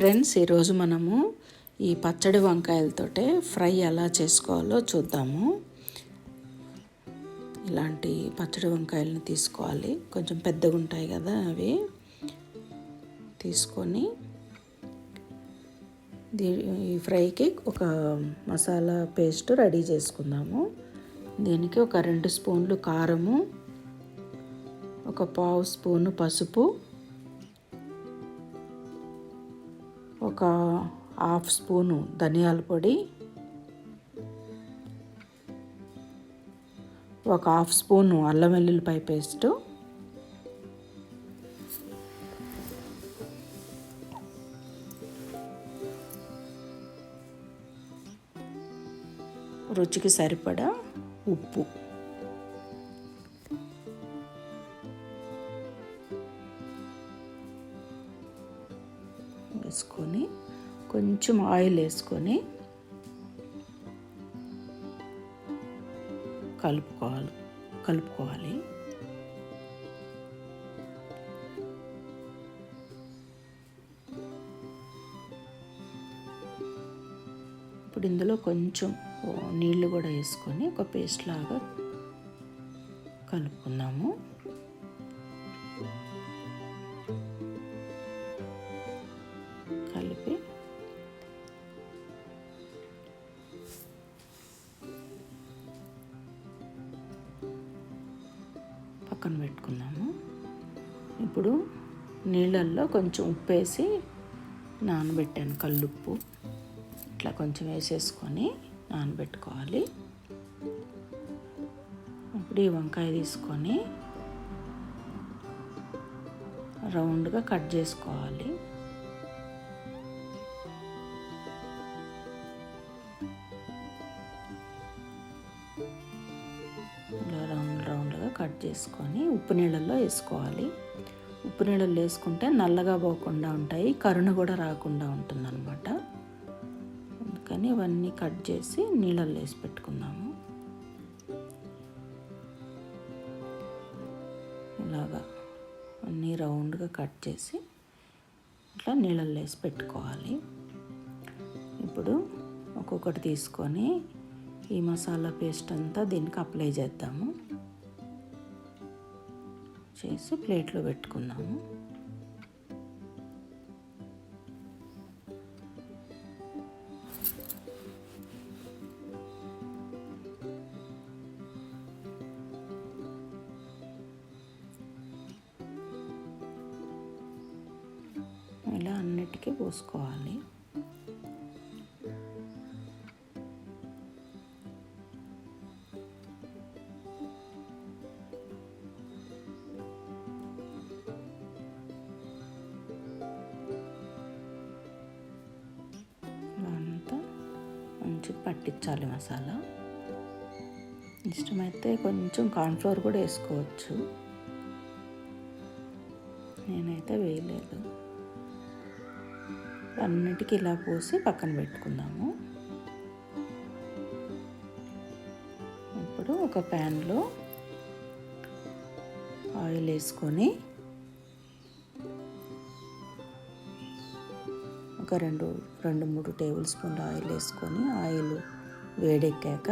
Friends, ఈరోజు మనము ఈ పచ్చడి వంకాయలతోటే ఫ్రై ఎలా చేసుకోవాలో చూద్దాము. ఇలాంటి పచ్చడి వంకాయలను తీసుకోవాలి, కొంచెం పెద్దగా ఉంటాయి కదా, అవి తీసుకొని ఈ ఫ్రైకి ఒక మసాలా పేస్ట్ రెడీ చేసుకుందాము. దీనికి ఒక 2 స్పూన్లు కారము, ఒక 1/2 స్పూను పసుపు, ఒక 1/2 స్పూను ధనియాల పొడి, ఒక 1/2 స్పూను అల్లం వెల్లుల్లిపాయ పేస్టు, రుచికి సరిపడా ఉప్పు, వేసుకొని కొంచెం ఆయిల్ వేసుకొని కలుపుకోవాలి. ఇప్పుడు ఇందులో కొంచెం నీళ్ళు కూడా వేసుకొని ఒక పేస్ట్ లాగా కలుపుకుందాము. కలిపి పక్కన పెట్టుకుందాము. ఇప్పుడు నీళ్ళల్లో కొంచెం ఉప్పు వేసి నానబెట్టాను, కల్లుప్పు ఇట్లా కొంచెం వేసేసుకొని నానబెట్టుకోవాలి. ఇప్పుడు ఈ వంకాయ తీసుకొని రౌండ్గా కట్ చేసుకోవాలి. ఇలా రౌండ్గా కట్ చేసుకొని ఉప్పు నీళ్ళల్లో వేసుకోవాలి. ఉప్పు నీళ్ళల్లో వేసుకుంటే నల్లగా పోకుండా ఉంటాయి, కరుణ కూడా రాకుండా ఉంటుందన్నమాట. అందుకని ఇవన్నీ కట్ చేసి నీళ్ళల్లో వేసి పెట్టుకుందాము. ఇలాగా అన్నీ రౌండ్గా కట్ చేసి ఇట్లా నీళ్ళల్లో వేసి పెట్టుకోవాలి. ఇప్పుడు ఒక్కొక్కటి తీసుకొని ఈ మసాలా పేస్ట్ అంతా దీనికి అప్లై చేద్దాము. చేసి ప్లేట్లో పెట్టుకుందాము. ఇలా అన్నిటికీ పోసుకోవాలి. అంతా మంచిగా పట్టించాలి మసాలా. ఇష్టమైతే కొంచెం కార్న్ఫ్లోర్ కూడా వేసుకోవచ్చు, నేనైతే వేయలేదు. అన్నిటికీ ఇలా పోసి పక్కన పెట్టుకుందాము. ఇప్పుడు ఒక ప్యాన్లో ఆయిల్ వేసుకొని ఒక 2-3 టేబుల్ స్పూన్లు ఆయిల్ వేసుకొని ఆయిల్ వేడెక్కాక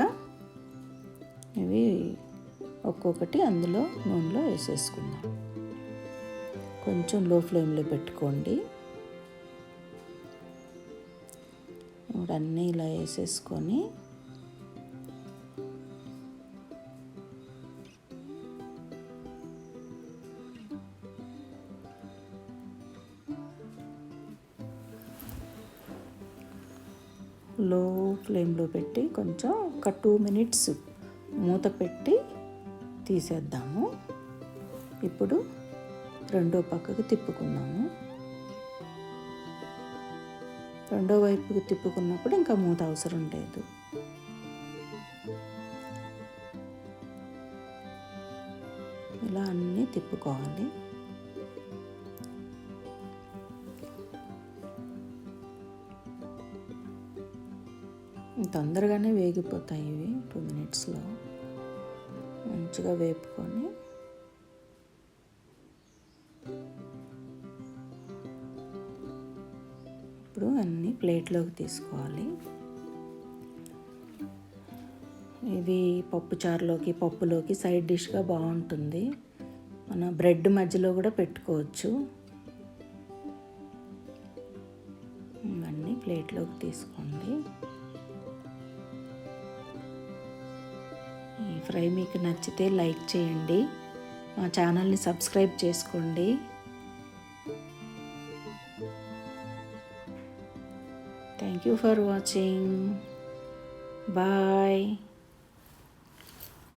ఇవి ఒక్కొక్కటి అందులో నూనెలో వేసేసుకుందాం. కొంచెం లో ఫ్లేమ్లో పెట్టుకోండి. ఇప్పుడు అన్నీ ఇలా వేసేసుకొని లో ఫ్లేమ్లో పెట్టి కొంచెం ఒక 2 మినిట్స్ మూత పెట్టి తీసేద్దాము. ఇప్పుడు రెండో పక్కకు తిప్పుకుందాము. రెండో వైపుకి తిప్పుకున్నప్పుడు ఇంకా మూత అవసరం లేదు. ఇలా అన్నీ తిప్పుకోవాలి. తొందరగానే వేగిపోతాయి ఇవి. 2 మినిట్స్లో మంచిగా వేపుకొని ఇప్పుడు అన్నీ ప్లేట్లోకి తీసుకోవాలి. ఇది పప్పుచారులోకి, పప్పులోకి సైడ్ డిష్గా బాగుంటుంది. మన బ్రెడ్ మధ్యలో కూడా పెట్టుకోవచ్చు. ఇవన్నీ ప్లేట్లోకి తీసుకోండి. ఈ ఫ్రై మీకు నచ్చితే లైక్ చేయండి, మా ఛానల్ని సబ్స్క్రైబ్ చేసుకోండి. Thank you for watching. Bye.